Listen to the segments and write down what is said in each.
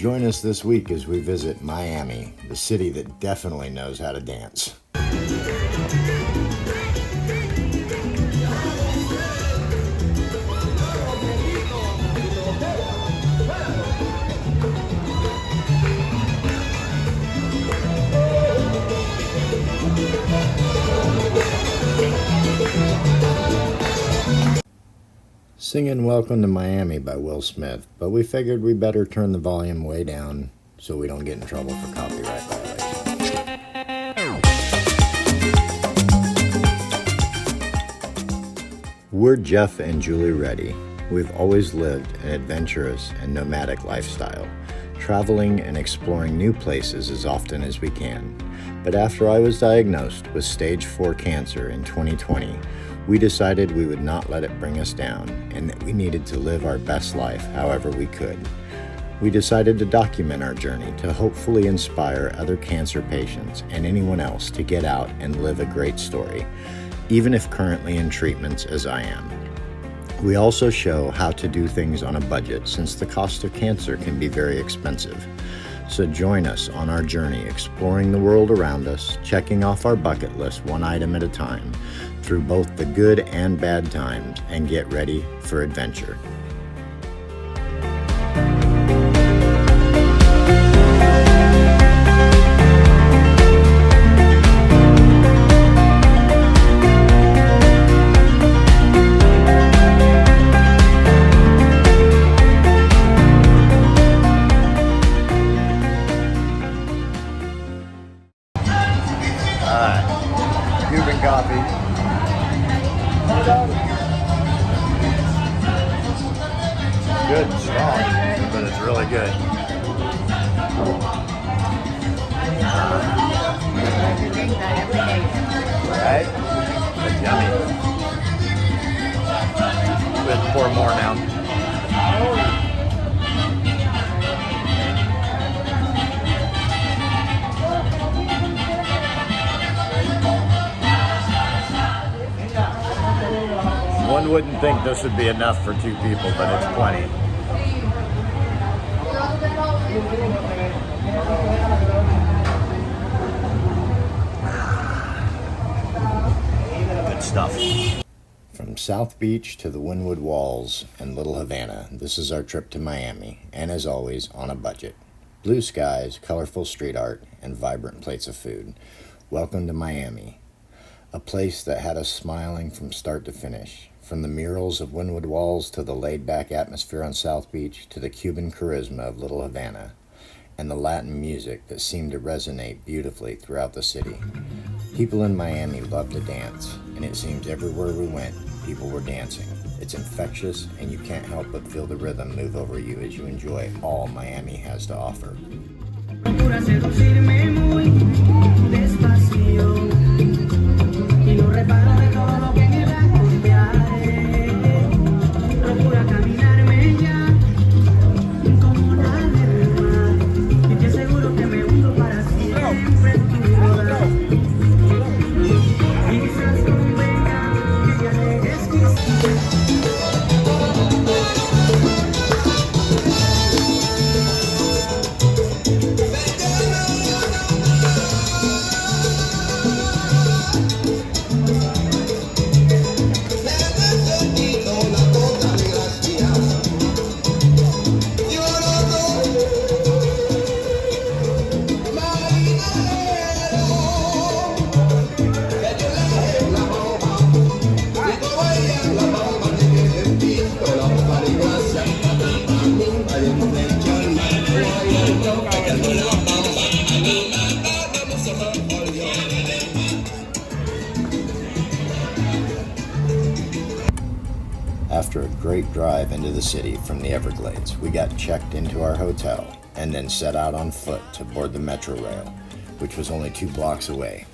Join us this week as we visit Miami, the city that definitely knows how to dance. Singing Welcome to Miami by Will Smith, but we figured we better turn the volume way down so we don't get in trouble for copyright violations. We're Jeff and Julie Reddy. We've always lived an adventurous and nomadic lifestyle, traveling and exploring new places as often as we can. But after I was diagnosed with stage 4 cancer in 2020, we decided we would not let it bring us down and that we needed to live our best life however we could. We decided to document our journey to hopefully inspire other cancer patients and anyone else to get out and live a great story, even if currently in treatments as I am. We also show how to do things on a budget since the cost of cancer can be very expensive. So join us on our journey exploring the world around us, checking off our bucket list one item at a time, through both the good and bad times, and get ready for adventure. Cuban coffee. Good, strong, but it's really good. Right? It's yummy. We'll pour more now. One wouldn't think this would be enough for 2 people, but it's plenty. Good stuff. From South Beach to the Wynnwood Walls and Little Havana, this is our trip to Miami, and as always, on a budget. Blue skies, colorful street art, and vibrant plates of food. Welcome to Miami, a place that had us smiling from start to finish. From the murals of Wynnwood Walls to the laid-back atmosphere on South Beach to the Cuban charisma of Little Havana and the Latin music that seemed to resonate beautifully throughout the city. People in Miami love to dance, and it seems everywhere we went, people were dancing. It's infectious, and you can't help but feel the rhythm move over you as you enjoy all Miami has to offer. After a great drive into the city from the Everglades, we got checked into our hotel and then set out on foot to board the Metro Rail, which was only 2 blocks away.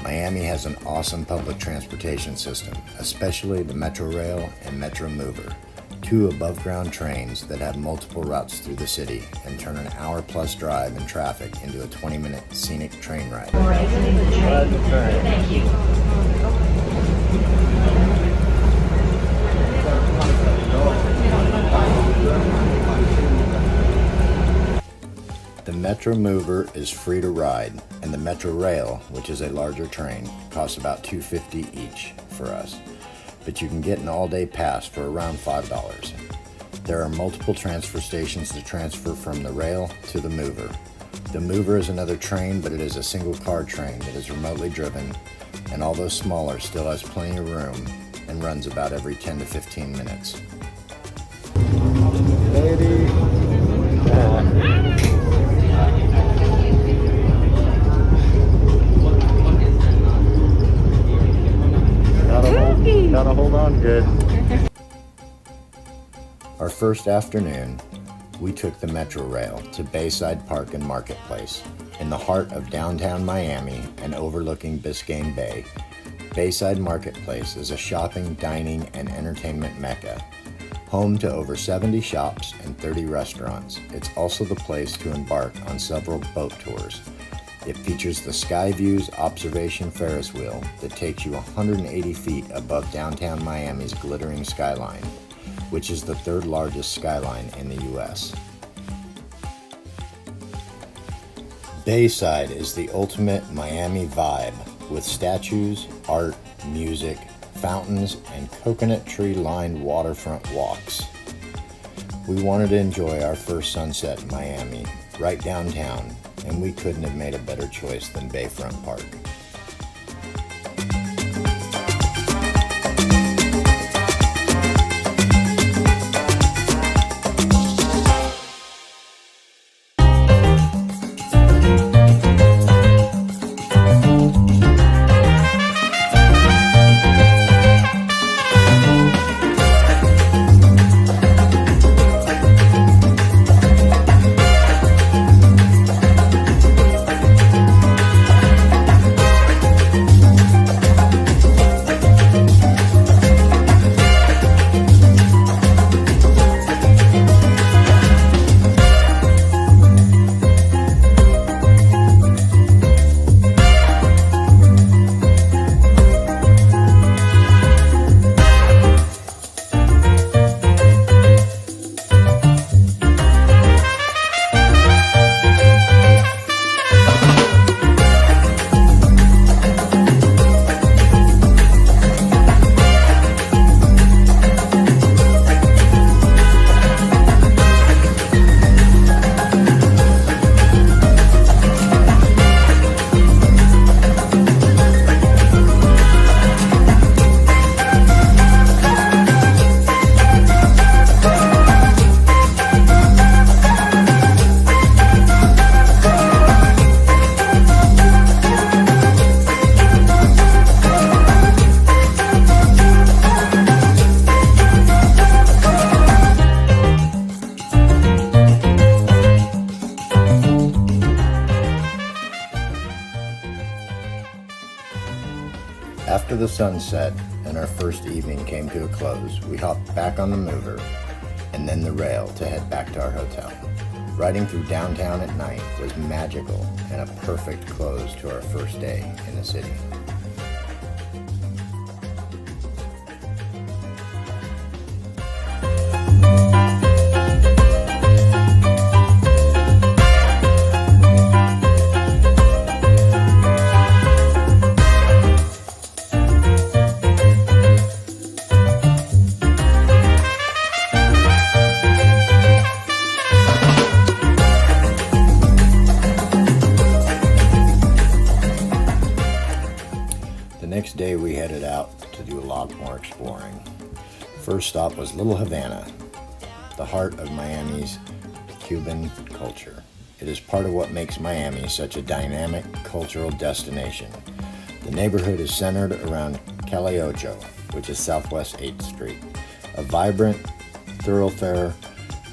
Miami has an awesome public transportation system, especially the Metro Rail and Metro Mover, 2 above-ground trains that have multiple routes through the city and turn an hour-plus drive in traffic into a 20-minute scenic train ride. Thank you. Metro Mover is free to ride, and the Metro Rail, which is a larger train, costs about $2.50 each for us. But you can get an all-day pass for around $5. There are multiple transfer stations to transfer from the rail to the Mover. The Mover is another train, but it is a single-car train that is remotely driven, and although smaller, still has plenty of room and runs about every 10 to 15 minutes. Gotta hold on good. Our first afternoon, we took the Metro Rail to Bayside Park and Marketplace. In the heart of downtown Miami and overlooking Biscayne Bay, Bayside Marketplace is a shopping, dining, and entertainment mecca. Home to over 70 shops and 30 restaurants, it's also the place to embark on several boat tours. It features the Skyviews Observation Ferris wheel that takes you 180 feet above downtown Miami's glittering skyline, which is the third largest skyline in the U.S. Bayside is the ultimate Miami vibe with statues, art, music, fountains, and coconut tree-lined waterfront walks. We wanted to enjoy our first sunset in Miami, right downtown, and we couldn't have made a better choice than Bayfront Park. After the sunset and our first evening came to a close, we hopped back on the Mover and then the rail to head back to our hotel. Riding through downtown at night was magical and a perfect close to our first day in the city. Next day we headed out to do a lot more exploring. First stop was Little Havana, the heart of Miami's Cuban culture. It is part of what makes Miami such a dynamic cultural destination. The neighborhood is centered around Calle Ocho, which is Southwest 8th Street, a vibrant thoroughfare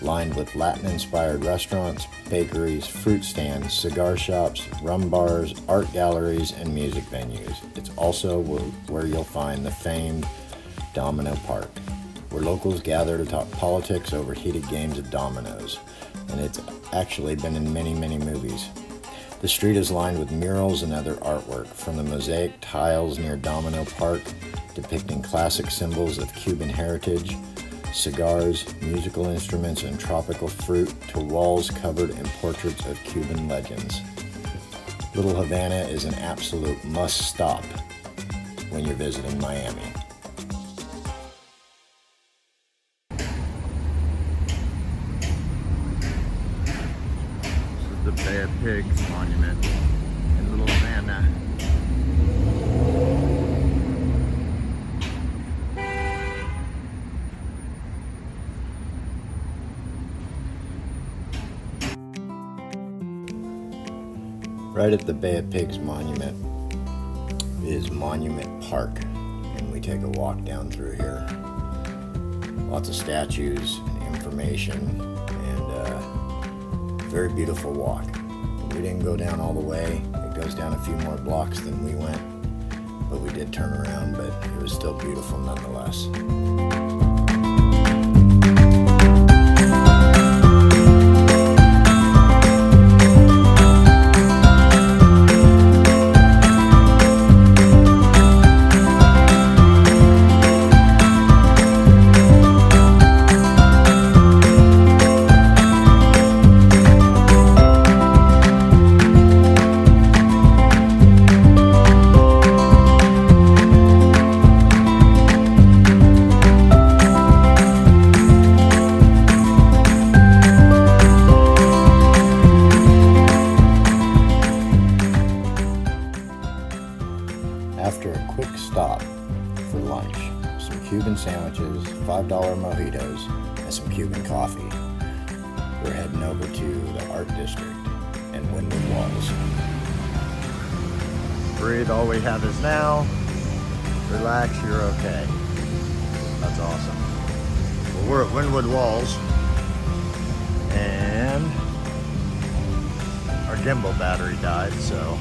lined with Latin-inspired restaurants, bakeries, fruit stands, cigar shops, rum bars, art galleries, and music venues. It's also where you'll find the famed Domino Park, where locals gather to talk politics over heated games of dominoes, and it's actually been in many, many movies. The street is lined with murals and other artwork, from the mosaic tiles near Domino Park depicting classic symbols of Cuban heritage cigars, musical instruments, and tropical fruit to walls covered in portraits of Cuban legends. Little Havana is an absolute must-stop when you're visiting Miami. This is the Bay of Pigs monument in Little Havana. Right at the Bay of Pigs monument is Monument Park, and we take a walk down through here. Lots of statues and information, and very beautiful walk. We didn't go down all the way. It goes down a few more blocks than we went, but we did turn around, but it was still beautiful nonetheless. After a quick stop for lunch, some Cuban sandwiches, $5 mojitos, and some Cuban coffee, we're heading over to the Art District and Wynnwood Walls. Breathe, all we have is now. Relax, you're okay. That's awesome. Well, we're at Wynnwood Walls, and our gimbal battery died, so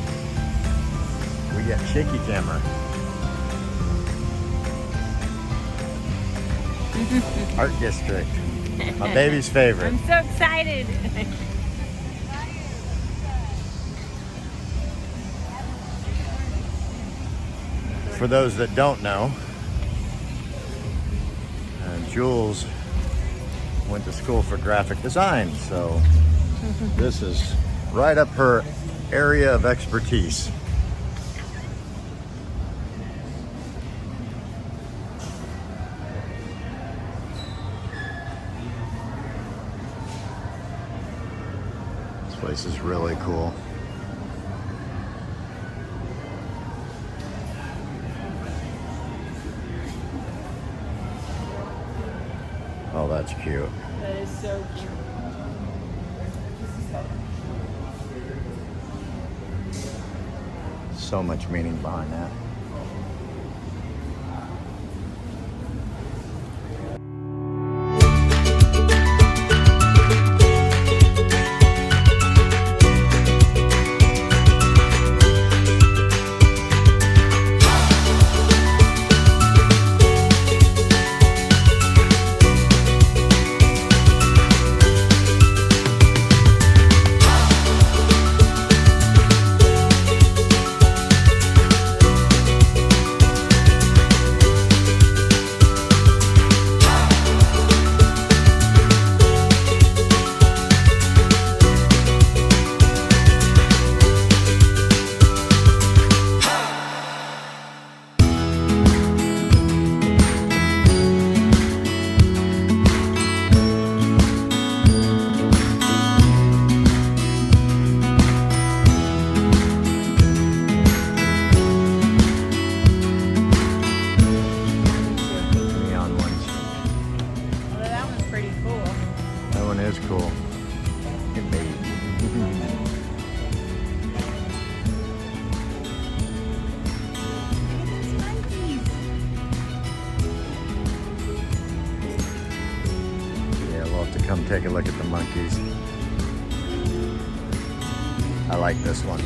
we got shaky camera. Art District, my baby's favorite. I'm so excited. For those that don't know, Jules went to school for graphic design, so this is right up her area of expertise. This place is really cool. Oh, that's cute. That is so cute. So much meaning behind that. Is cool. Look at me. Yeah, we'll have to come take a look at the monkeys. I like this one.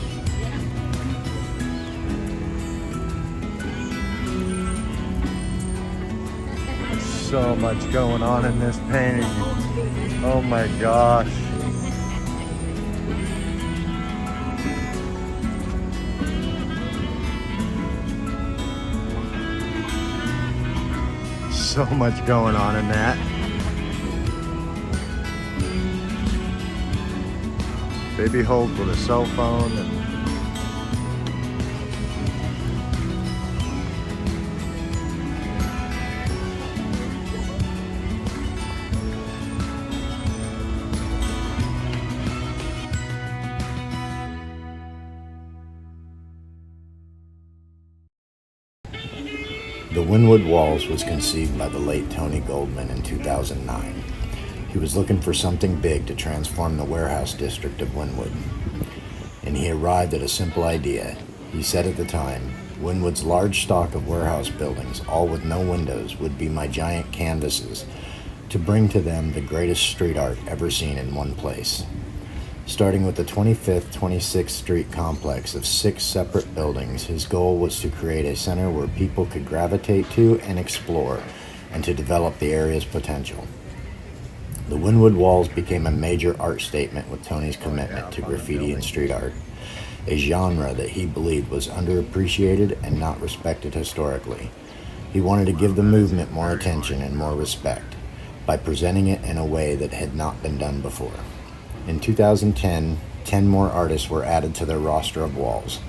So much going on in this painting. Oh my gosh. So much going on in that. Baby holds with a cell phone and The Wynnwood Walls was conceived by the late Tony Goldman in 2009. He was looking for something big to transform the warehouse district of Wynnwood, and he arrived at a simple idea. He said at the time, "Wynnwood's large stock of warehouse buildings, all with no windows, would be my giant canvases to bring to them the greatest street art ever seen in one place." Starting with the 25th, 26th Street complex of 6 separate buildings, his goal was to create a center where people could gravitate to and explore, and to develop the area's potential. The Wynnwood Walls became a major art statement with Tony's commitment to graffiti and street art, a genre that he believed was underappreciated and not respected historically. He wanted to give the movement more attention and more respect by presenting it in a way that had not been done before. In 2010, 10 more artists were added to their roster of walls.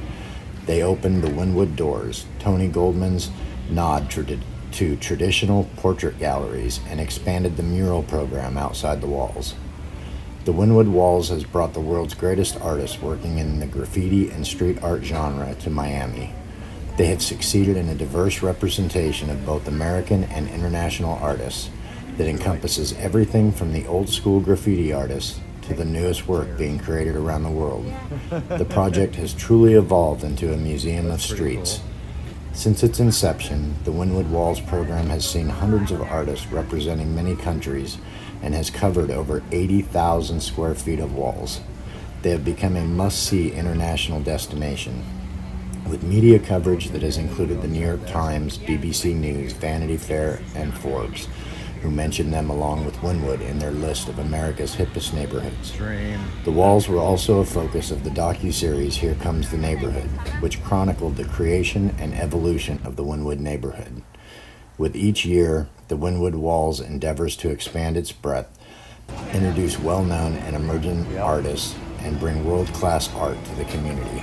They opened the Wynnwood doors, Tony Goldman's nod to traditional portrait galleries, and expanded the mural program outside the walls. The Wynnwood Walls has brought the world's greatest artists working in the graffiti and street art genre to Miami. They have succeeded in a diverse representation of both American and international artists that encompasses everything from the old school graffiti artists to the newest work being created around the world. The project has truly evolved into a museum of streets. Since its inception, the Wynnwood Walls program has seen hundreds of artists representing many countries and has covered over 80,000 square feet of walls. They have become a must-see international destination, with media coverage that has included the New York Times, BBC News, Vanity Fair, and Forbes, who mentioned them along with Wynnwood in their list of America's hippest neighborhoods. The walls were also a focus of the docu-series Here Comes the Neighborhood, which chronicled the creation and evolution of the Wynnwood neighborhood. With each year, the Wynnwood Walls endeavors to expand its breadth, introduce well-known and emerging artists, and bring world-class art to the community.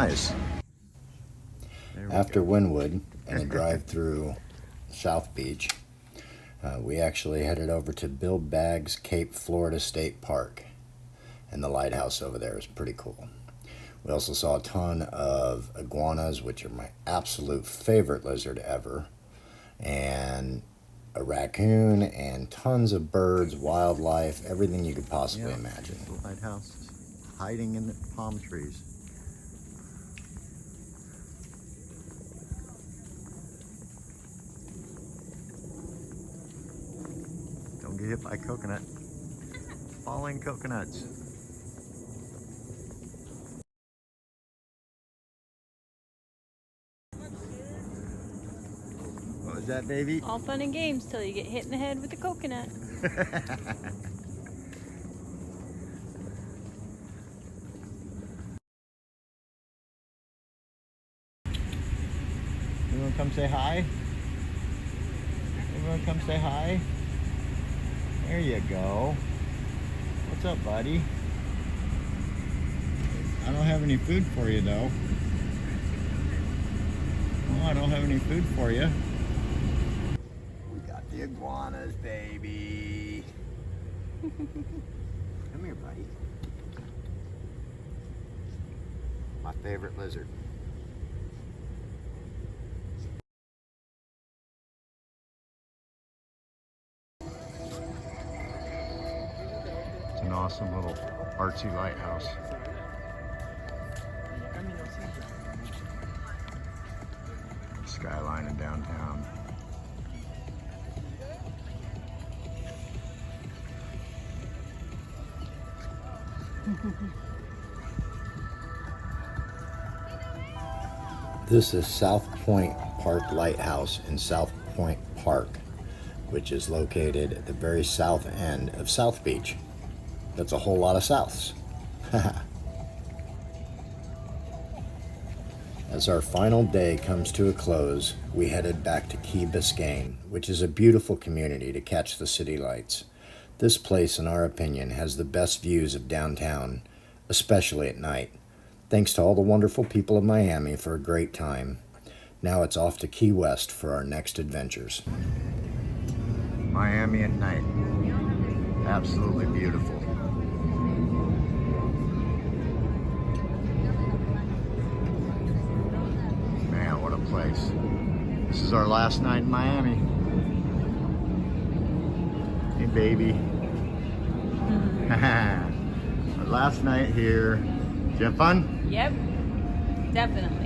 nice. After Wynnwood and a drive through South Beach, we actually headed over to Bill Baggs Cape Florida State Park, and the lighthouse over there is pretty cool. We also saw a ton of iguanas, which are my absolute favorite lizard ever, and a raccoon, and tons of birds, wildlife, everything you could possibly imagine. The lighthouse hiding in the palm trees. Don't get hit by coconut. Falling coconuts. What was that, baby? All fun and games till you get hit in the head with a coconut. Everyone come say hi? Everyone come say hi? There you go. What's up, buddy? I don't have any food for you, though. Oh, I don't have any food for you. We got the iguanas, baby. Come here, buddy. My favorite lizard. It's an awesome little artsy lighthouse. Skyline in downtown. This is South Point Park Lighthouse in South Point Park, which is located at the very south end of South Beach. That's a whole lot of souths. As our final day comes to a close, we headed back to Key Biscayne, which is a beautiful community to catch the city lights. This place, in our opinion, has the best views of downtown, especially at night. Thanks to all the wonderful people of Miami for a great time. Now it's off to Key West for our next adventures. Miami at night. Absolutely beautiful. Man, what a place. This is our last night in Miami. Hey, baby. Our last night here. Did you have fun? Yep, definitely.